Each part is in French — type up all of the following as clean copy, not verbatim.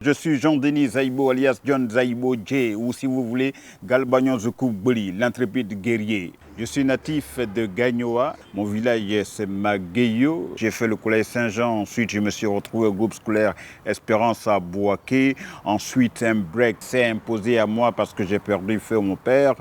Je suis Jean-Denis Zaïbo alias John Zaïbo J, ou si vous voulez, Galbagnon Zoukou Boli, l'intrépide guerrier. Je suis natif de Gagnoa, mon village c'est Magueyo. J'ai fait le collège Saint-Jean, ensuite je me suis retrouvé au groupe scolaire Espérance à Bouaké. Ensuite un break s'est imposé à moi parce que j'ai perdu feu mon père.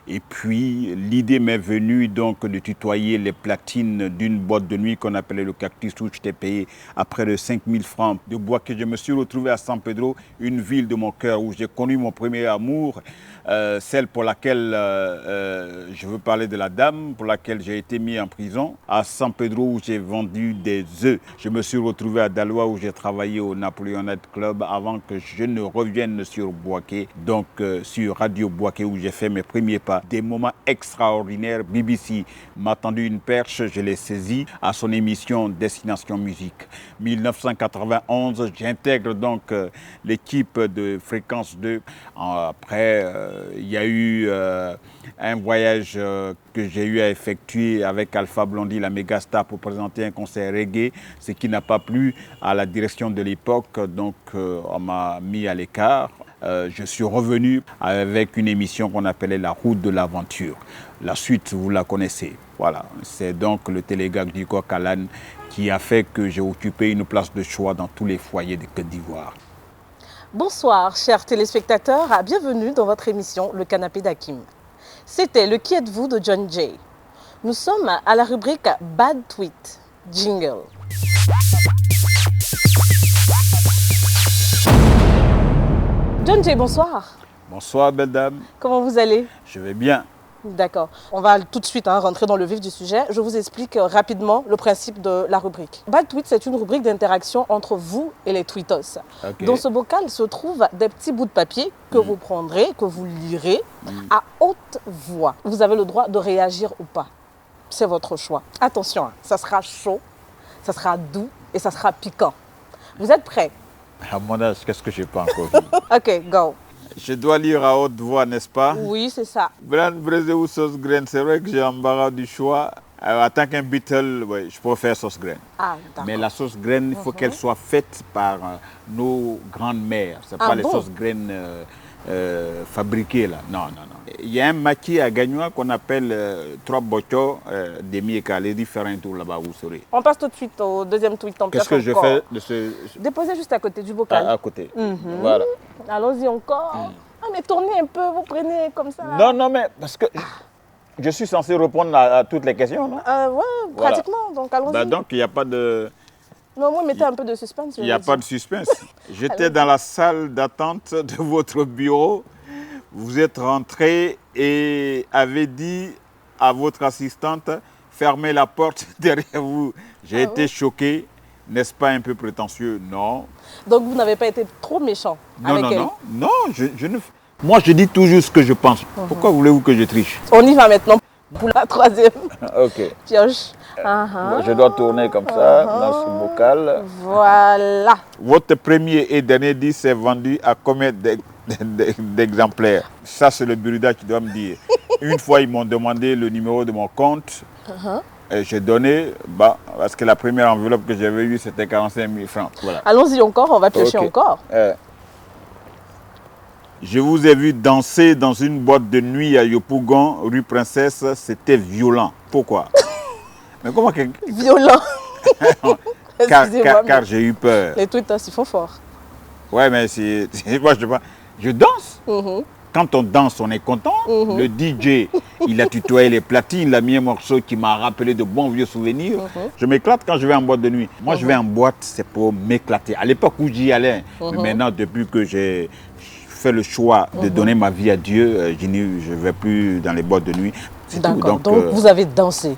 Et puis l'idée m'est venue donc de tutoyer les platines d'une boîte de nuit qu'on appelait le Cactus où j'étais payé à près de 5000 francs. De Bouaké, je me suis retrouvé à San Pedro, une ville de mon cœur où j'ai connu mon premier amour, celle pour laquelle je veux parler de la dame pour laquelle j'ai été mis en prison, à San Pedro où j'ai vendu des œufs. Je me suis retrouvé à Daloa où j'ai travaillé au Napoleonite Club avant que je ne revienne sur Bouaké, donc sur Radio Bouaké où j'ai fait mes premiers pas. Des moments extraordinaires. BBC m'a tendu une perche, je l'ai saisi à son émission Destination Musique. 1991, j'intègre donc l'équipe de Fréquence 2. Après, il y a eu un voyage que j'ai eu à effectuer avec Alpha Blondy, la méga star, pour présenter un concert reggae, ce qui n'a pas plu à la direction de l'époque, donc on m'a mis à l'écart. Je suis revenu avec une émission qu'on appelait La Route de l'Aventure. La suite, vous la connaissez. Voilà, c'est donc le télégag du Coq Alan qui a fait que j'ai occupé une place de choix dans tous les foyers de Côte d'Ivoire. Bonsoir, chers téléspectateurs, bienvenue dans votre émission Le Canapé d'Hakim. C'était le Qui êtes-vous de John Jay. Nous sommes à la rubrique Bad Tweet, Jingle. John Jay, bonsoir. Bonsoir, belle dame. Comment vous allez? Je vais bien. D'accord. On va tout de suite rentrer dans le vif du sujet. Je vous explique rapidement le principe de la rubrique. Bad Tweet, c'est une rubrique d'interaction entre vous et les tweetos. Okay. Dans ce bocal se trouvent des petits bouts de papier que vous prendrez, que vous lirez à haute voix. Vous avez le droit de réagir ou pas. C'est votre choix. Attention, ça sera chaud, ça sera doux et ça sera piquant. Vous êtes prêts? À mon âge, qu'est-ce que je n'ai pas encore vu? Ok, go. Je dois lire à haute voix, n'est-ce pas? Oui, c'est ça. Bran braisé ou sauce graine, c'est vrai que j'ai embarras du choix. En tant qu'un Beatle, ouais, je préfère sauce graine. Ah, mais la sauce graine, il faut qu'elle soit faite par nos grandes-mères. Ce n'est pas les sauces graines fabriquées là. Non, non, non. Il y a un maquis à Gagnoa qu'on appelle Trois Bocho demi-écal. Les différents tours là-bas, vous saurez. On passe tout de suite au deuxième tweet. Qu'est-ce que je fais de ce... Déposez juste à côté du bocal. À côté. Voilà. Allons-y encore. Ah, mais tournez un peu, vous prenez comme ça. Non, non, mais parce que je suis censé répondre à toutes les questions, non? Oui, pratiquement. Voilà. Donc, allons-y. Bah, donc, il n'y a pas de... Non, moi, mettez un peu de suspense. Il n'y a pas de suspense. J'étais dans la salle d'attente de votre bureau. Vous êtes rentré et avez dit à votre assistante, fermez la porte derrière vous. J'ai été choqué. N'est-ce pas un peu prétentieux? Non. Donc, vous n'avez pas été trop méchant avec elle? Non, non, je ne... Moi, je dis toujours ce que je pense. Pourquoi voulez-vous que je triche? On y va maintenant pour la troisième. Ok. Pioche. Je dois tourner comme ça, dans ce bocal. Voilà. Votre premier et dernier disque est vendu à combien d'exemplaires? Ça, c'est le Burida qui doit me dire. Une fois, ils m'ont demandé le numéro de mon compte. Et j'ai donné, parce que la première enveloppe que j'avais eue, c'était 45 000 francs. Voilà. Allons-y encore, on va piocher encore. Je vous ai vu danser dans une boîte de nuit à Yopougon, rue Princesse. C'était violent. Pourquoi? Mais comment que... Violent. car j'ai eu peur. Les tweets, ils font fort. Ouais, mais moi, je danse. Quand on danse, on est content. Le DJ, Il a tutoyé les platines, il a mis un morceau qui m'a rappelé de bons vieux souvenirs. Je m'éclate quand je vais en boîte de nuit. Moi, je vais en boîte, c'est pour m'éclater. À l'époque où j'y allais, mais maintenant, depuis que j'ai fait le choix de donner ma vie à Dieu, je ne vais plus dans les boîtes de nuit. D'accord, donc vous avez dansé.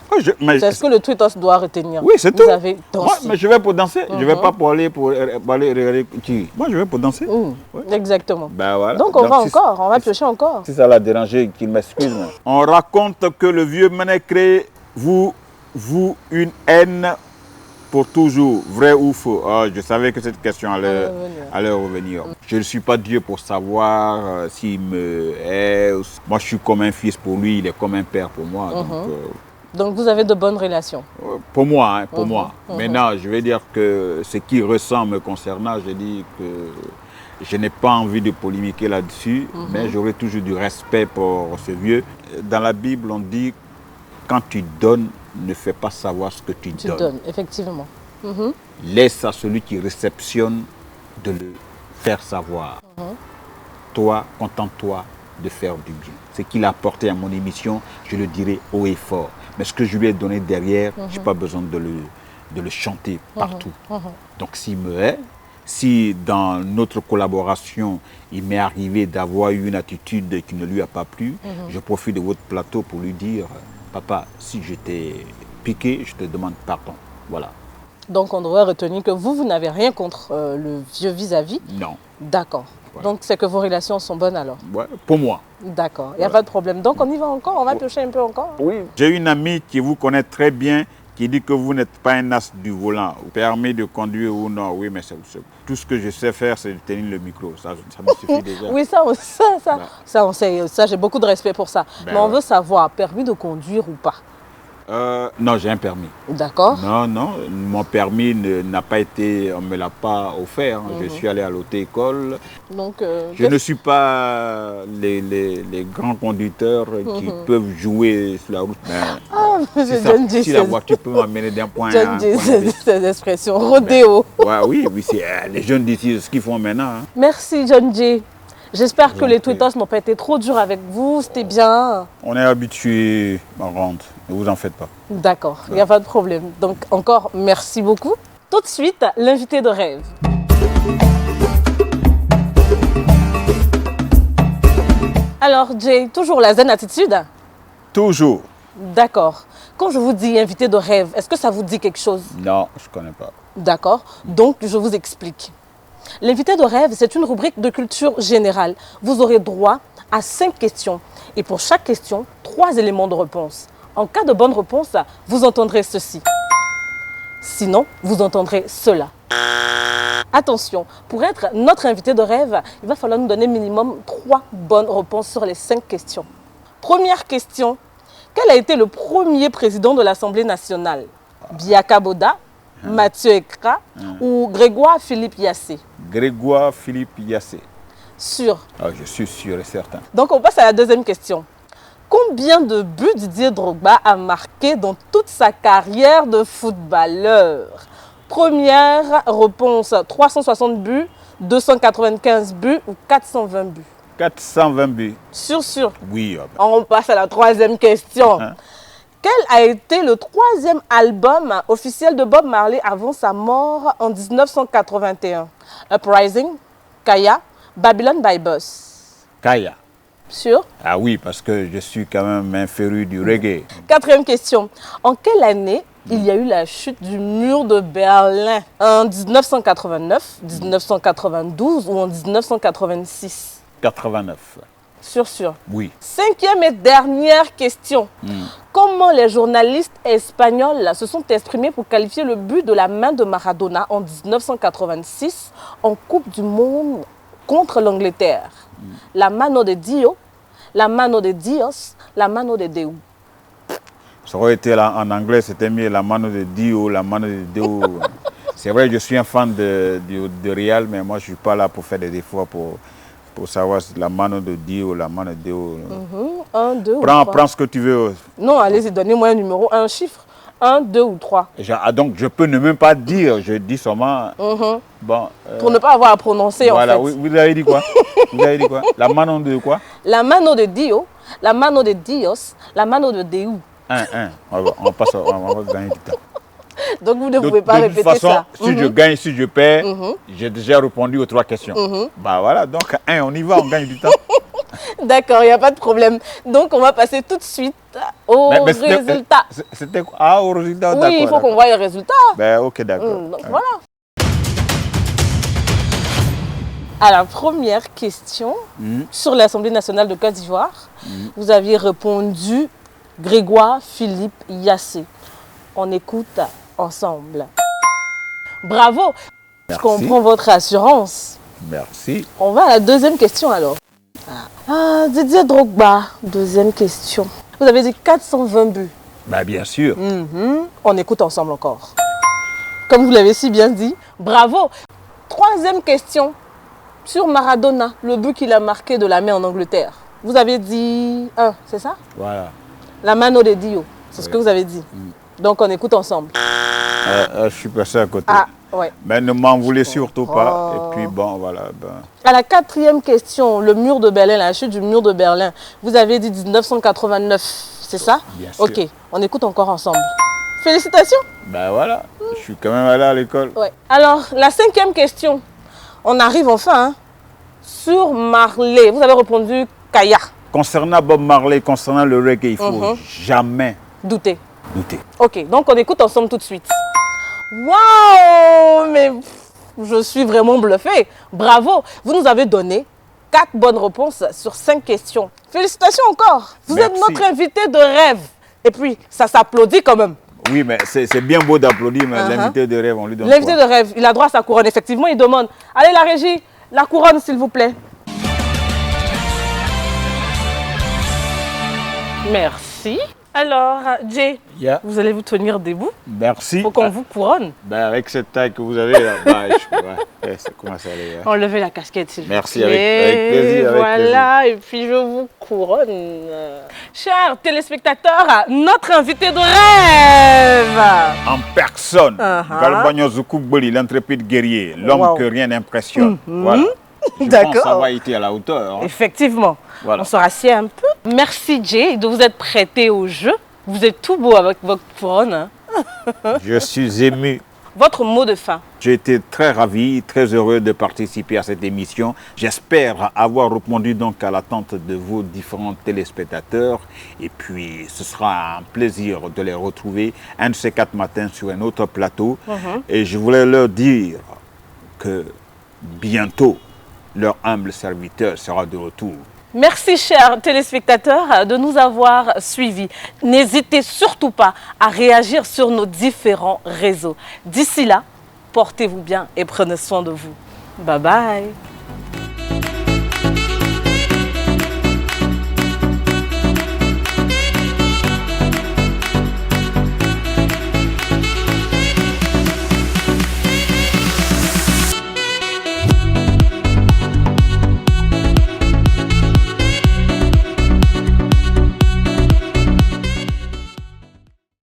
C'est ce que le Twittos doit retenir. Oui, c'est tout. Vous avez dansé. Moi, mais je vais pour danser. Je ne vais pas pour aller regarder qui. Moi, je vais pour danser. Ouais. Exactement. Ben, voilà. Donc on va piocher encore. Si ça l'a dérangé, qu'il m'excuse. On raconte que le vieux Manet crée vous une haine pour toujours, vrai ou faux? Je savais que cette question allait revenir. Je ne suis pas Dieu pour savoir s'il me hait. Moi, je suis comme un fils pour lui, il est comme un père pour moi. Donc vous avez de bonnes relations? Pour moi, pour moi. Maintenant, je vais dire que ce qui ressent me concernant, je dis que je n'ai pas envie de polémiquer là-dessus, mais j'aurai toujours du respect pour ce vieux. Dans la Bible, on dit, quand tu donnes, ne fais pas savoir ce que tu donnes. Tu donnes, effectivement. Laisse à celui qui réceptionne de le faire savoir. Toi, contente-toi de faire du bien. Ce qu'il a apporté à mon émission, je le dirai haut et fort. Mais ce que je lui ai donné derrière, je n'ai pas besoin de le chanter partout. Donc s'il me hait, si dans notre collaboration, il m'est arrivé d'avoir eu une attitude qui ne lui a pas plu, je profite de votre plateau pour lui dire, papa, si je t'ai piqué, je te demande pardon. Voilà. Donc on devrait retenir que vous n'avez rien contre le vieux vis-à-vis? Non. D'accord. Ouais. Donc c'est que vos relations sont bonnes alors? Ouais, pour moi. D'accord, il n'y a pas de problème. Donc on y va encore, on va piocher un peu encore? Oui. J'ai une amie qui vous connaît très bien, qui dit que vous n'êtes pas un as du volant. Permis de conduire ou non, oui, mais tout ce que je sais faire, c'est de tenir le micro. Ça me suffit déjà. Oui, ça, on sait. Ça, j'ai beaucoup de respect pour ça. Mais on veut savoir, permis de conduire ou pas? Non, j'ai un permis. D'accord. Non, mon permis n'a pas été, on ne me l'a pas offert. Je suis allé à l'auto-école. Donc, je ne suis pas les grands conducteurs qui peuvent jouer sur la route. Si la voiture peut m'amener d'un point à un point. Cette expression, rodéo. Oui, c'est les jeunes d'ici, ce qu'ils font maintenant. Merci, John J. J'espère que les Twittos n'ont pas été trop durs avec vous, c'était bien. On est habitués, ma grande, ne vous en faites pas. D'accord, il n'y a pas de problème. Donc encore, merci beaucoup. Tout de suite, l'invité de rêve. Alors Jay, toujours la zen attitude? Toujours. D'accord. Quand je vous dis invité de rêve, est-ce que ça vous dit quelque chose? Non, je ne connais pas. D'accord, donc je vous explique. L'invité de rêve, c'est une rubrique de culture générale. Vous aurez droit à 5 questions. Et pour chaque question, 3 éléments de réponse. En cas de bonne réponse, vous entendrez ceci. Sinon, vous entendrez cela. Attention, pour être notre invité de rêve, il va falloir nous donner minimum 3 bonnes réponses sur les 5 questions. Première question. Quel a été le premier président de l'Assemblée nationale? Biaka Boda, Mathieu Ekra ou Grégoire Philippe Yassé? Grégoire Philippe Yassé. Sûr? Je suis sûr et certain. Donc on passe à la deuxième question. Combien de buts Didier Drogba a marqué dans toute sa carrière de footballeur? Première réponse, 360 buts, 295 buts ou 420 buts? 420 buts. Sûr? Oui. On passe à la troisième question. Quel a été le 3e album officiel de Bob Marley avant sa mort en 1981? Uprising, Kaya, Babylon by Bus? Kaya. Sûr? Ah oui, parce que je suis quand même un féru du reggae. 4e question. En quelle année il y a eu la chute du mur de Berlin? En 1989, 1992 ou en 1986? 89. Sûr? Oui. 5e et dernière question. Comment les journalistes espagnols se sont exprimés pour qualifier le but de la main de Maradona en 1986 en Coupe du Monde contre l'Angleterre? La mano de Dio, la mano de Dios, la mano de Deu. Ça aurait été là, en anglais, c'était mieux la mano de Dio, la mano de Deu. C'est vrai, je suis un fan de Real, mais moi je ne suis pas là pour faire des efforts pour savoir si la mano de Dio, la mano de Deu. 1, 2 prends ce que tu veux. Non, allez-y, donnez-moi un numéro, un chiffre. 1, 2 ou 3. Donc, je peux ne même pas dire, je dis seulement... Bon, pour ne pas avoir à prononcer, voilà, en fait. vous avez dit quoi? Vous avez dit quoi? La mano de quoi? La mano de Dio, la mano de Dios, la mano de Deu. On passe, on va gagner du temps. Donc, vous ne pouvez pas répéter ça. De toute façon, si je gagne, si je perds, j'ai déjà répondu aux 3 questions. Bah voilà, donc on y va, on gagne du temps. D'accord, il n'y a pas de problème. Donc, on va passer tout de suite au résultat. C'était quoi? Ah, au résultat, d'accord. Oui, il faut qu'on voie le résultat. Ben, ok, d'accord. Voilà. À la première question, sur l'Assemblée nationale de Côte d'Ivoire, vous aviez répondu Grégoire Philippe Yassé. On écoute ensemble. Bravo. Merci. Je comprends votre assurance. Merci. On va à la deuxième question alors. Didier Drogba, deuxième question. Vous avez dit 420 buts. Bah, bien sûr. On écoute ensemble encore. Comme vous l'avez si bien dit, bravo. Troisième question. Sur Maradona, le but qu'il a marqué de la main en Angleterre. Vous avez dit 1, c'est ça? Voilà. La mano de Dio, c'est ce que vous avez dit. Donc on écoute ensemble. Je suis passé à côté. Ouais. Mais ne m'en voulez surtout pas. Et puis bon, voilà. À la quatrième question, le mur de Berlin, la chute du mur de Berlin. Vous avez dit 1989, c'est ça? Bien sûr. Ok, on écoute encore ensemble. Félicitations. Ben voilà, je suis quand même allé à l'école. Ouais. Alors, la cinquième question. On arrive enfin sur Marley. Vous avez répondu Kaya. Concernant Bob Marley, concernant le reggae, il ne faut jamais douter. Ok, donc on écoute ensemble tout de suite. Waouh, mais je suis vraiment bluffée. Bravo, vous nous avez donné 4 bonnes réponses sur 5 questions. Félicitations encore. Vous êtes notre invité de rêve. Et puis, ça s'applaudit quand même. Oui, mais c'est bien beau d'applaudir, mais l'invité de rêve, on lui donne quoi? L'invité de rêve, il a droit à sa couronne. Effectivement, il demande. Allez, la régie, la couronne, s'il vous plaît. Merci. Alors, Jay, vous allez vous tenir debout? Merci. Faut qu'on vous couronne. Ben avec cette taille que vous avez là, ça commence à aller. Enlevez la casquette, s'il vous plaît. Merci, avec plaisir. Voilà, et puis je vous couronne. Chers téléspectateurs, notre invité de rêve. En personne, Galbanyo Zoukouboli, l'intrépide guerrier, l'homme que rien n'impressionne. Voilà. D'accord. Je pense avoir été à la hauteur. Effectivement. Voilà. On se rassied un peu. Merci Jay de vous être prêté au jeu. Vous êtes tout beau avec votre couronne. Je suis ému. Votre mot de fin? J'ai été très ravi, très heureux de participer à cette émission. J'espère avoir répondu donc à l'attente de vos différents téléspectateurs. Et puis, ce sera un plaisir de les retrouver un de ces 4 matins sur un autre plateau. Et je voulais leur dire que bientôt, leur humble serviteur sera de retour. Merci, chers téléspectateurs, de nous avoir suivis. N'hésitez surtout pas à réagir sur nos différents réseaux. D'ici là, portez-vous bien et prenez soin de vous. Bye bye.